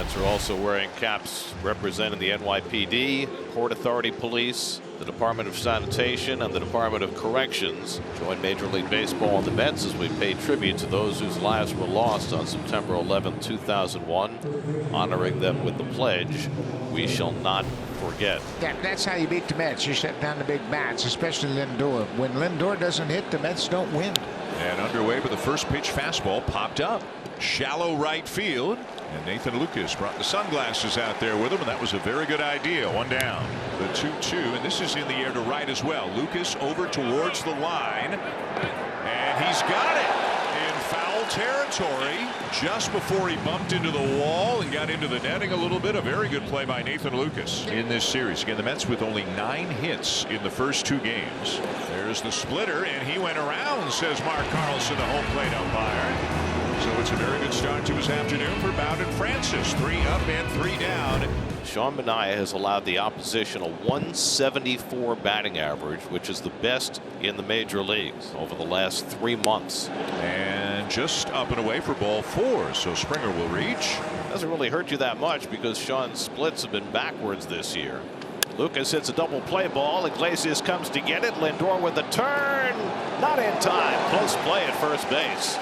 Mets are also wearing caps representing the NYPD, Port Authority Police, the Department of Sanitation, and the Department of Corrections. Join Major League Baseball and the Mets as we pay tribute to those whose lives were lost on September 11, 2001, honoring them with the pledge, "We shall not forget." Yeah, that's how you beat the Mets. You shut down the big bats, especially Lindor. When Lindor doesn't hit, the Mets don't win. And underway with the first pitch fastball popped up. Shallow right field. And Nathan Lucas brought the sunglasses out there with him, and that was a very good idea. One down. The 2-2, and this is in the air to right as well. Lucas over towards the line. And he's got it in foul territory just before he bumped into the wall and got into the netting a little bit. A very good play by Nathan Lucas in this series. Again, the Mets with only 9 hits in the first 2 games. There's the splitter, and he went around, says Mark Carlson, the home plate umpire. So it's a very good start to his afternoon for Bowden Francis. 3 up and 3 down. Sean Manaea has allowed the opposition a 174 batting average, which is the best in the major leagues over the last 3 months. And just up and away for ball 4, so Springer will reach. Doesn't really hurt you that much because Sean's splits have been backwards this year. Lucas hits a double play ball. Iglesias comes to get it. Lindor with a turn. Not in time. Close play at first base.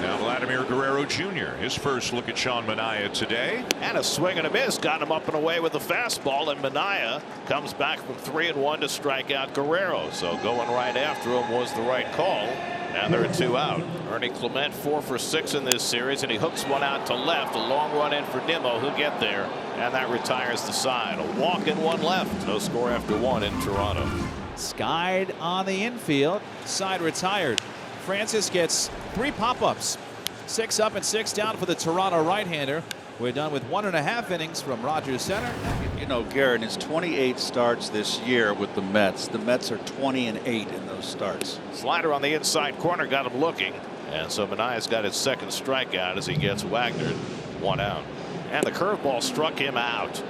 Now Vladimir Guerrero Jr. his first look at Sean Manaea today. And a swing and a miss got him up and away with the fastball, and Manaea comes back from 3-1 to strike out Guerrero. So going right after him was the right call. And there are 2 out. Ernie Clement 4 for 6 in this series, and he hooks one out to left. A long run in for Nimmo, who'll get there, and that retires the side. A walk and 1 left. No score after 1 in Toronto. Skied on the infield. Side retired. Francis gets 3 pop-ups. 6 up and 6 down for the Toronto right-hander. We're done with 1.5 innings from Rogers Center. You know, Garrett, his 28 starts this year with the Mets. The Mets are 20-8 in those starts. Slider on the inside corner got him looking. And so Manaea's got his second strikeout as he gets Wagner 1 out. And the curveball struck him out.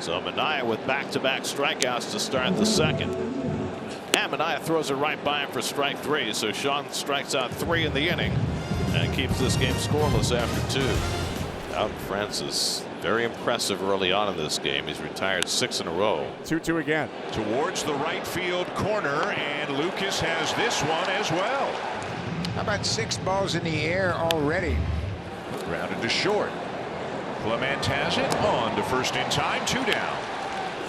So Manaea with back-to-back strikeouts to start the second. And Manaea throws it right by him for strike 3. So Sean strikes out 3 in the inning and keeps this game scoreless after 2. Bowden Francis, very impressive early on in this game. He's retired 6 in a row. 2-2 again. Towards the right field corner, and Lucas has this one as well. How about 6 balls in the air already? Grounded to short. Clement has it on to first in time. 2 down.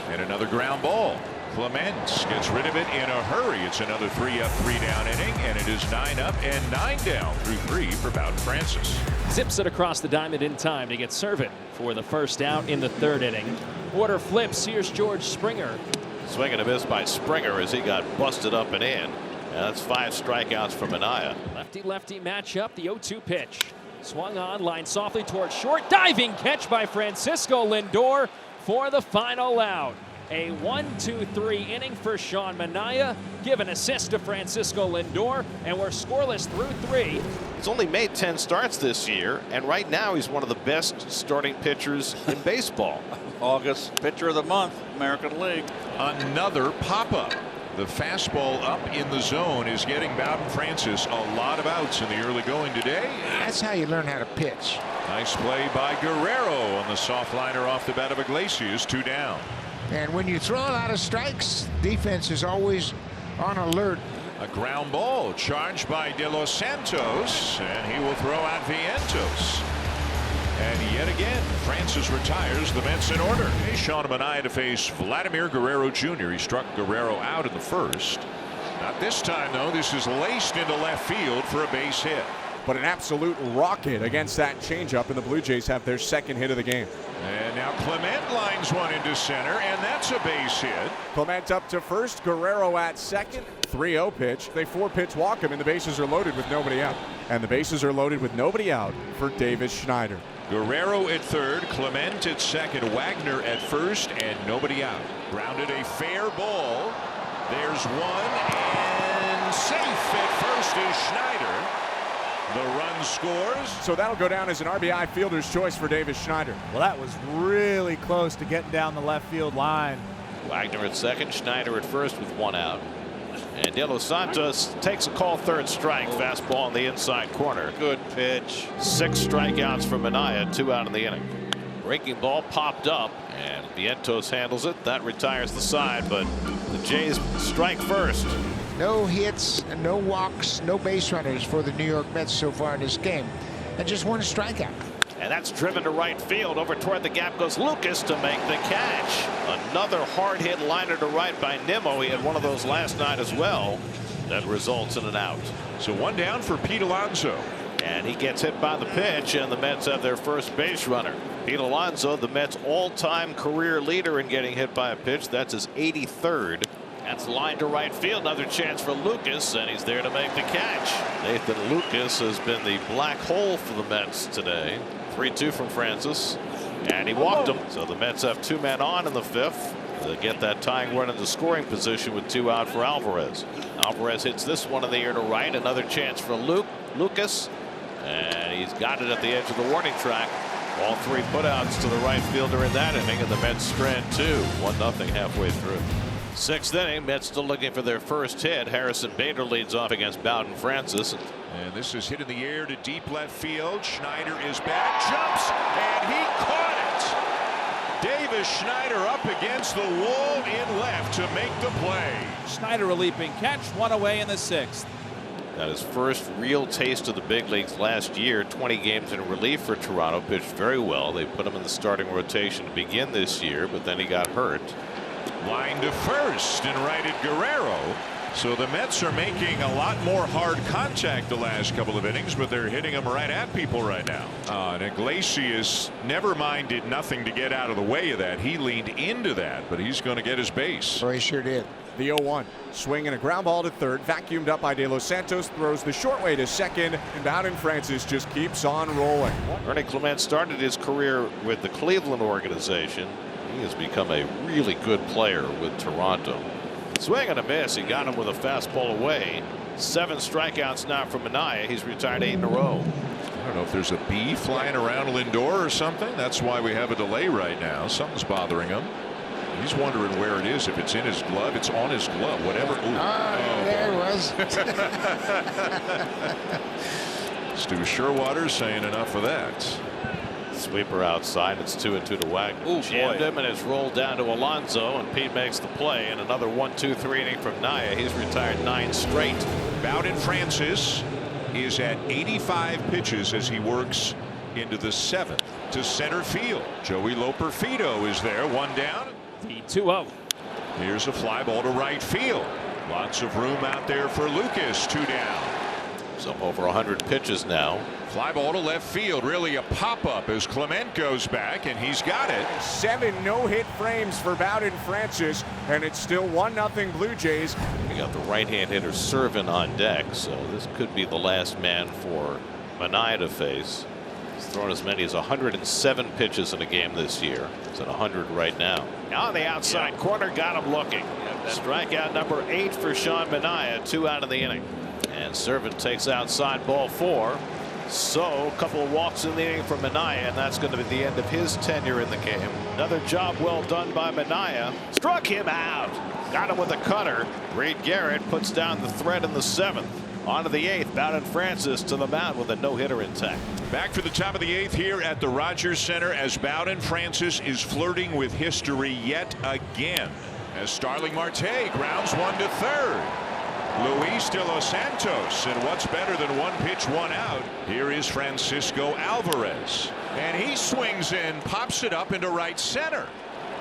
And another ground ball. Clement gets rid of it in a hurry. It's another 3 up, 3 down inning, and it is 9 up and 9 down through 3 for Bowden Francis. Zips it across the diamond in time to get Servin for the first out in the 3rd inning. Order flips. Here's George Springer. Swing and a miss by Springer as he got busted up and in. And that's 5 strikeouts for Manaea. Lefty-lefty matchup. The 0-2 pitch. Swung on, line softly towards short. Diving catch by Francisco Lindor for the final out. A 1-2-3 inning for Sean Manaea. Give an assist to Francisco Lindor, and we're scoreless through 3. He's only made 10 starts this year, and right now he's one of the best starting pitchers in baseball. August pitcher of the month, American League. Another pop-up. The fastball up in the zone is getting Bowden Francis a lot of outs in the early going today. That's how you learn how to pitch. Nice play by Guerrero on the soft liner off the bat of Iglesias. 2 down. And when you throw a lot of strikes, defense is always on alert. A ground ball charged by De Los Santos, and he will throw out Vientos. And yet again, Francis retires. The Mets in order. Hey, Sean Manaea to face Vladimir Guerrero Jr. He struck Guerrero out in the first. Not this time, though. This is laced into left field for a base hit. But an absolute rocket against that changeup, and the Blue Jays have their 2nd hit of the game. And now Clement lines one into center, and that's a base hit. Clement up to first, Guerrero at second. 3-0 pitch. They 4-pitch walk him, and the bases are loaded with nobody out. And the bases are loaded with nobody out for Davis Schneider. Guerrero at third, Clement at second, Wagner at first, and nobody out. Grounded a fair ball. There's one, and safe at first is Schneider. The run scores. So that'll go down as an RBI fielder's choice for Davis Schneider. Well, that was really close to getting down the left field line. Wagner at second, Schneider at first with 1 out. And De Los Santos takes a call 3rd strike. Fastball on the inside corner. Good pitch. 6 strikeouts for Manaea, 2 out in the inning. Breaking ball popped up, and Vientos handles it. That retires the side, but the Jays strike first. No hits, no walks, no base runners for the New York Mets so far in this game, and just one strikeout. And that's driven to right field. Over toward the gap goes Lucas to make the catch. Another hard hit liner to right by Nimmo. He had one of those last night as well. That results in an out. So one down for Pete Alonso. And he gets hit by the pitch, and the Mets have their first base runner. Pete Alonso, the Mets all-time career leader in getting hit by a pitch. That's his 83rd. That's lined to right field. Another chance for Lucas, and he's there to make the catch. Nathan Lucas has been the black hole for the Mets today. 3-2 from Francis, and he walked him. So the Mets have 2 men on in the 5th. They get that tying run into scoring position with 2 out for Alvarez. Alvarez hits this one in the air to right. Another chance for Lucas, and he's got it at the edge of the warning track. All 3 putouts to the right fielder in that inning, and the Mets strand 2. 1-0 halfway through. 6th inning, Mets still looking for their first hit. Harrison Bader leads off against Bowden Francis. And this is hit in the air to deep left field. Schneider is back, jumps, and he caught it. Davis Schneider up against the wall in left to make the play. Schneider a leaping catch, 1 away in the 6th. Got his first real taste of the big leagues last year. 20 games in relief for Toronto. Pitched very well. They put him in the starting rotation to begin this year, but then he got hurt. Line to first and righted Guerrero. So the Mets are making a lot more hard contact the last couple of innings, but they're hitting them right at people right now. And Iglesias never mind did nothing to get out of the way of that. He leaned into that, but he's going to get his base. Oh, he sure did. The 0-1. Swing and a ground ball to third. Vacuumed up by De Los Santos. Throws the short way to second. And Bowden Francis just keeps on rolling. Ernie Clement started his career with the Cleveland organization. He has become a really good player with Toronto. Swing and a miss. He got him with a fastball away. 7 strikeouts now for Minaya. He's retired 8 in a row. I don't know if there's a bee flying around Lindor or something. That's why we have a delay right now. Something's bothering him. He's wondering where it is. If it's in his glove, it's on his glove. Whatever. There it was. Stu Sherwater saying enough of that. Sweeper outside. It's 2-2 to Wagner. Jammed him, and it's rolled down to Alonso, and Pete makes the play. And another 1-2-3 inning from Naya. He's retired 9 straight. Bowden Francis is at 85 pitches as he works into the 7th to center field. Joey Loperfido is there. 1 down. The 2-0. Here's a fly ball to right field. Lots of room out there for Lucas. 2 down. He's up over 100 pitches now. Fly ball to left field. Really a pop-up as Clement goes back, and he's got it. 7 no-hit frames for Bowden Francis, and it's still 1-0 Blue Jays. We got the right-hand hitter Servin on deck, so this could be the last man for Minaya to face. He's thrown as many as 107 pitches in a game this year. He's at 100 right now. On the outside corner, got him looking. Strikeout number 8 for Sean Minaya. 2 out of the inning. And Servin takes outside ball 4. So a couple of walks in the inning for Minaya, and that's going to be the end of his tenure in the game. Another job well done by Minaya. Struck him out. Got him with a cutter. Reed Garrett puts down the threat in the 7th. On to the 8th. Bowden Francis to the mound with a no-hitter intact. Back for the top of the 8th here at the Rogers Center as Bowden Francis is flirting with history yet again. As Starling Marte grounds 1 to third. Luis De Los Santos, and what's better than 1 pitch, 1 out? Here is Francisco Alvarez, and he swings in, pops it up into right center.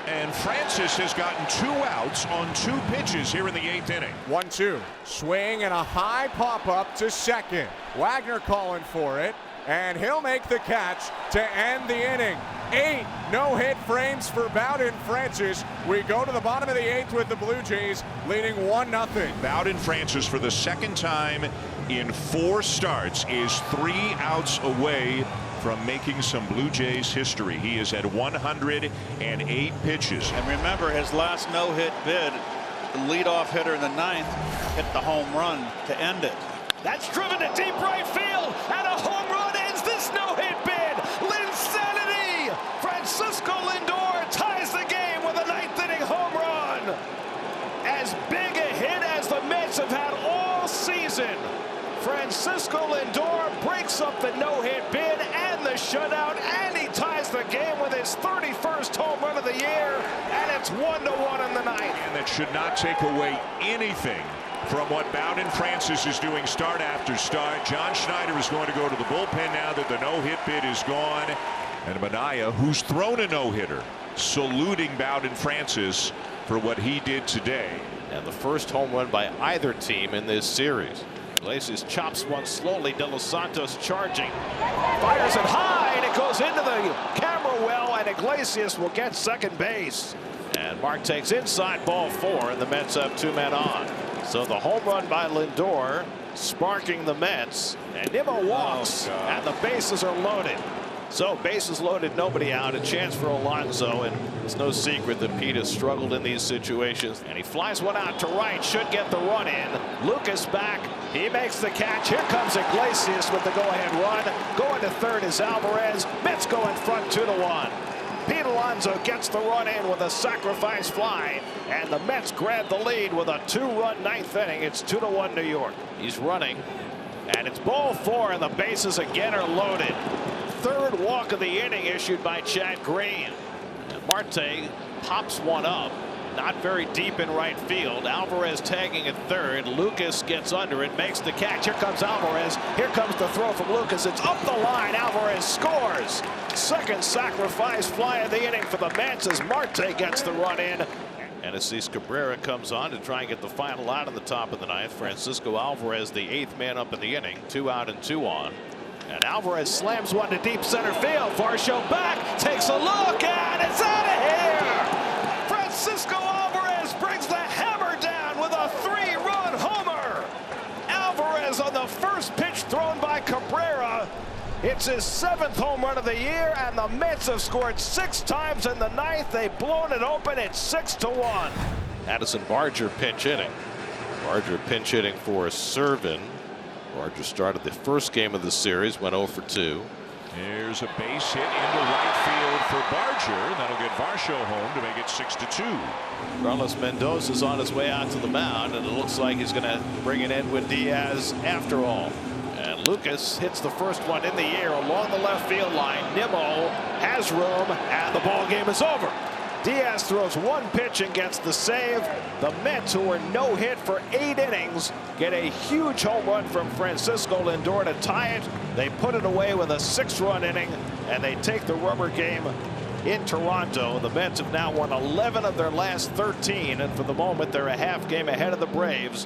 And Francis has gotten 2 outs on 2 pitches here in the 8th inning. 1-2. Swing and a high pop-up to second. Wagner calling for it, and he'll make the catch to end the inning. 8 no-hit frames for Bowden Francis. We go to the bottom of the 8th with the Blue Jays leading 1-0. Bowden Francis, for the 2nd time in 4 starts, is 3 outs away from making some Blue Jays history. He is at 108 pitches. And remember, his last no-hit bid, the leadoff hitter in the 9th hit the home run to end it. That's driven to deep right field, and a home run ends this no-hit bid. Linsanity! Francisco Lindor ties the game with a 9th inning home run. As big a hit as the Mets have had all season. Francisco Lindor breaks up the no-hit bid and the shutout, and he ties the game with his 1-1 in the ninth. And that should not take away anything from what Bowden Francis is doing start after start. John Schneider is going to go to the bullpen now that the no-hit bid is gone. And Manaea, who's thrown a no-hitter, saluting Bowden Francis for what he did today. And the first home run by either team in this series. Iglesias chops one slowly. De Los Santos charging. Fires it high, and it goes into the camera well, and Iglesias will get second base. And Mark takes inside, ball 4, and the Mets have 2 men on. So the home run by Lindor sparking the Mets, and Nimmo walks, and the bases are loaded. So bases loaded, nobody out, a chance for Alonso, and it's no secret that Pete has struggled in these situations. And he flies one out to right, should get the run in. Lucas back, he makes the catch. Here comes Iglesias with the go-ahead run. Going to third is Alvarez. Mets go in front 2-1. Pete Alonso gets the run in with a sacrifice fly, and the Mets grab the lead with a 2-run ninth inning. It's 2-1 New York. He's running, and it's ball 4, and the bases again are loaded. Third walk of the inning issued by Chad Green. And Marte pops one up, not very deep in right field. Alvarez tagging at third. Lucas gets under it, makes the catch. Here comes Alvarez. Here comes the throw from Lucas. It's up the line. Alvarez scores. Second sacrifice fly of the inning for the Mets as Marte gets the run in. And Assis Cabrera comes on to try and get the final out in the top of the ninth. Francisco Alvarez, the 8th man up in the inning. 2 out and 2 on. And Alvarez slams one to deep center field. Varsho back, takes a look, and it's out of here. Francisco Alvarez brings the hammer down with a 3-run homer. Alvarez on the first pitch thrown by Cabrera. It's his 7th home run of the year, and the Mets have scored 6 times in the ninth. They've blown it open. It's 6-1. Addison Barger pinch hitting. Barger pinch hitting for Servin. Barger started the first game of the series, went 0 for 2. Here's a base hit into right field for Barger. That'll get Varsho home to make it 6-2. Carlos Mendoza's on his way out to the mound, and it looks like he's going to bring in Edwin Diaz after all. And Lucas hits the first one in the air along the left field line. Nimmo has room, and the ball game is over. Diaz throws one pitch and gets the save. The Mets, who were no hit for 8 innings, get a huge home run from Francisco Lindor to tie it. They put it away with a 6-run inning, and they take the rubber game in Toronto. The Mets have now won 11 of their last 13, and for the moment they're a half game ahead of the Braves.